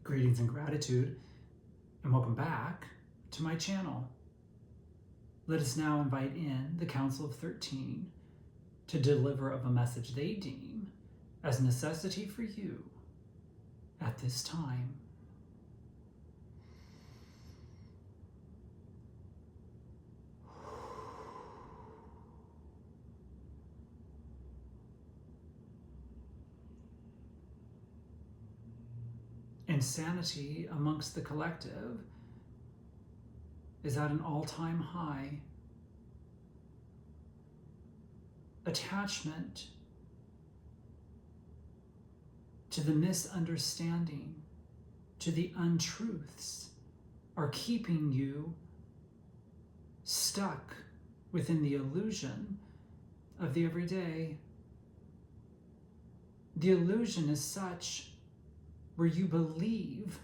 Greetings and gratitude, and welcome back to my channel. Let us now invite in the Council of 13 to deliver of a message they deem as necessity for you at this time. Insanity amongst the collective is at an all-time high. Attachment to the misunderstanding, to the untruths, are keeping you stuck within the illusion of the everyday. The illusion is such where you believe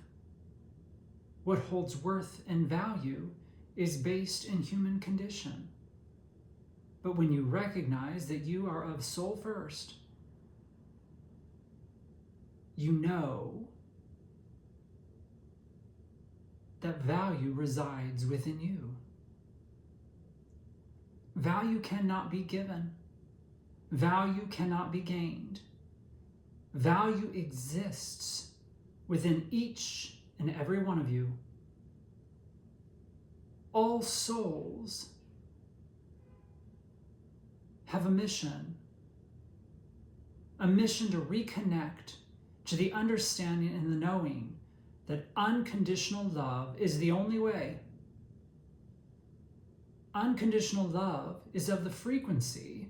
what holds worth and value is based in human condition. But when you recognize that you are of soul first, you know that value resides within you. Value cannot be given. Value cannot be gained. Value exists within each and every one of you. All souls have a mission to reconnect to the understanding and the knowing that unconditional love is the only way. Unconditional love is of the frequency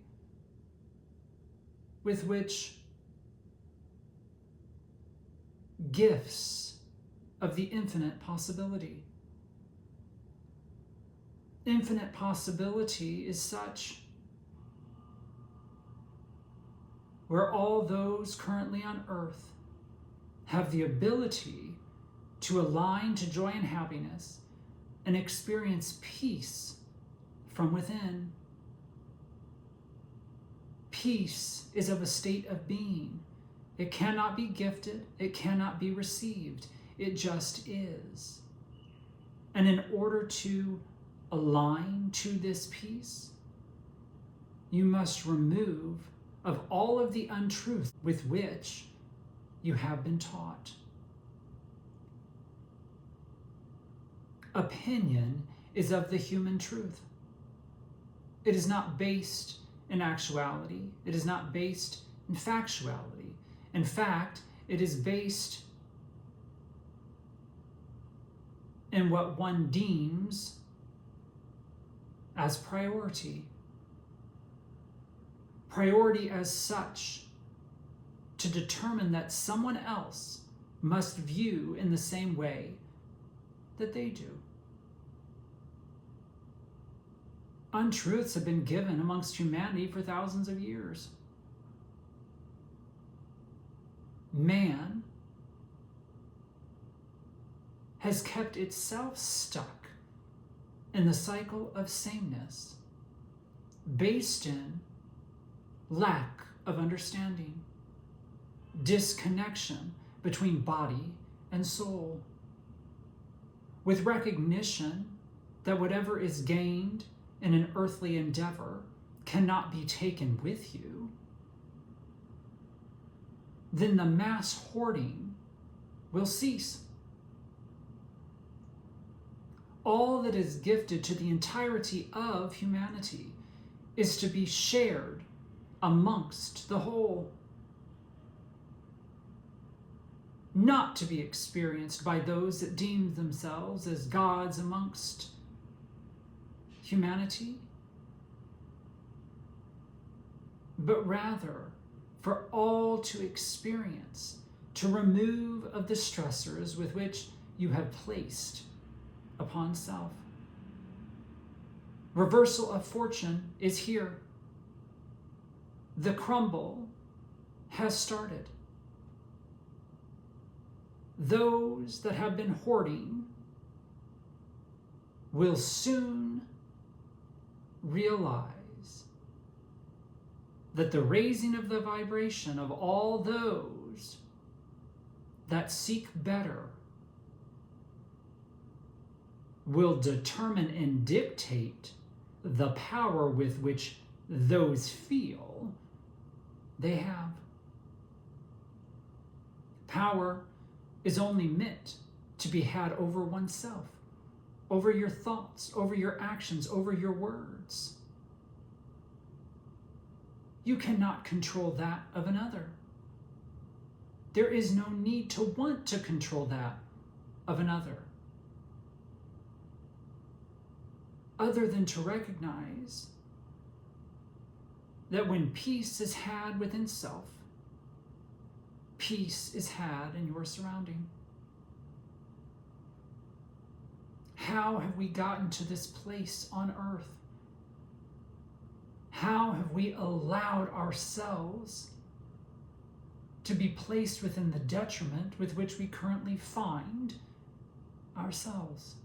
with which gifts of the infinite possibility. Infinite possibility is such where all those currently on earth have the ability to align to joy and happiness and experience peace from within. Peace is of a state of being. It cannot be gifted, it cannot be received, it just is. And in order to align to this peace, you must remove of all of the untruth with which you have been taught. Opinion is of the human truth. It is not based in actuality. It is not based in factuality. In fact, it is based in what one deems as priority. Priority as such to determine that someone else must view in the same way that they do. Untruths have been given amongst humanity for thousands of years. Man has kept itself stuck in the cycle of sameness based in lack of understanding, disconnection between body and soul, with recognition that whatever is gained in an earthly endeavor cannot be taken with you. Then the mass hoarding will cease. All that is gifted to the entirety of humanity is to be shared amongst the whole, not to be experienced by those that deem themselves as gods amongst humanity, but rather for all to experience, to remove of the stressors with which you have placed upon self. Reversal of fortune is here. The crumble has started. Those that have been hoarding will soon realize that the raising of the vibration of all those that seek better will determine and dictate the power with which those feel they have. Power is only meant to be had over oneself, over your thoughts, over your actions, over your words. You cannot control that of another. There is no need to want to control that of another, other than to recognize that when peace is had within self, peace is had in your surrounding. How have we gotten to this place on earth? How have we allowed ourselves to be placed within the detriment with which we currently find ourselves?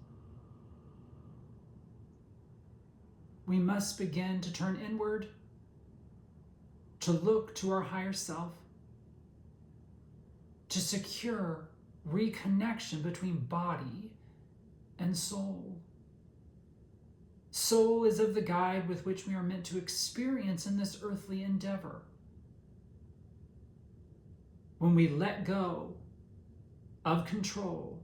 We must begin to turn inward, to look to our higher self, to secure reconnection between body and soul. Soul is of the guide with which we are meant to experience in this earthly endeavor. When we let go of control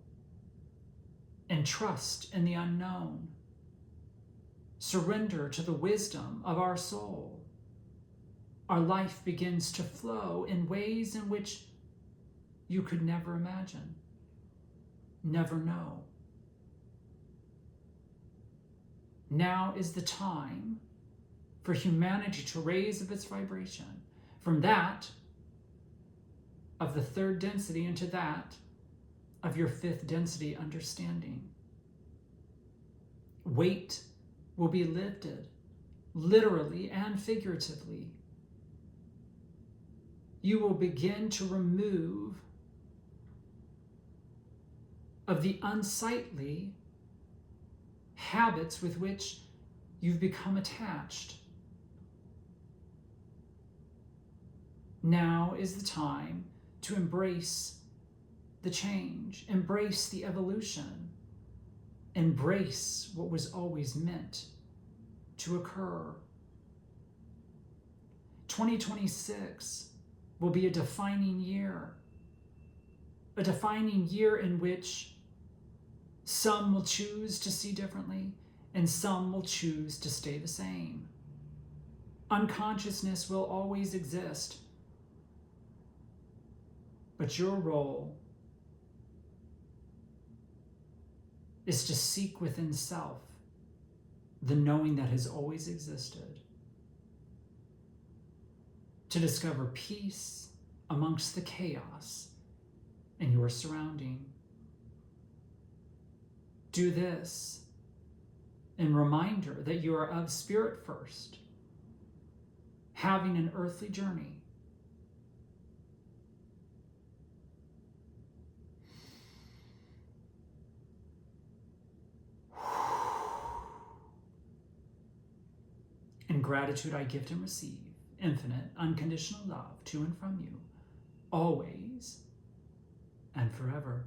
and trust in the unknown, surrender to the wisdom of our soul, our life begins to flow in ways in which you could never imagine, never know. Now is the time for humanity to raise up its vibration from that of the third density into that of your fifth density understanding. Weight will be lifted, literally and figuratively. You will begin to remove of the unsightly habits with which you've become attached. Now is the time to embrace the change, embrace the evolution, embrace what was always meant to occur. 2026 will be a defining year in which some will choose to see differently and some will choose to stay the same. Unconsciousness will always exist, but your role is to seek within self the knowing that has always existed, to discover peace amongst the chaos in your surrounding. Do this in reminder that you are of spirit first, having an earthly journey. In gratitude, I gift and receive infinite, unconditional love to and from you, always and forever.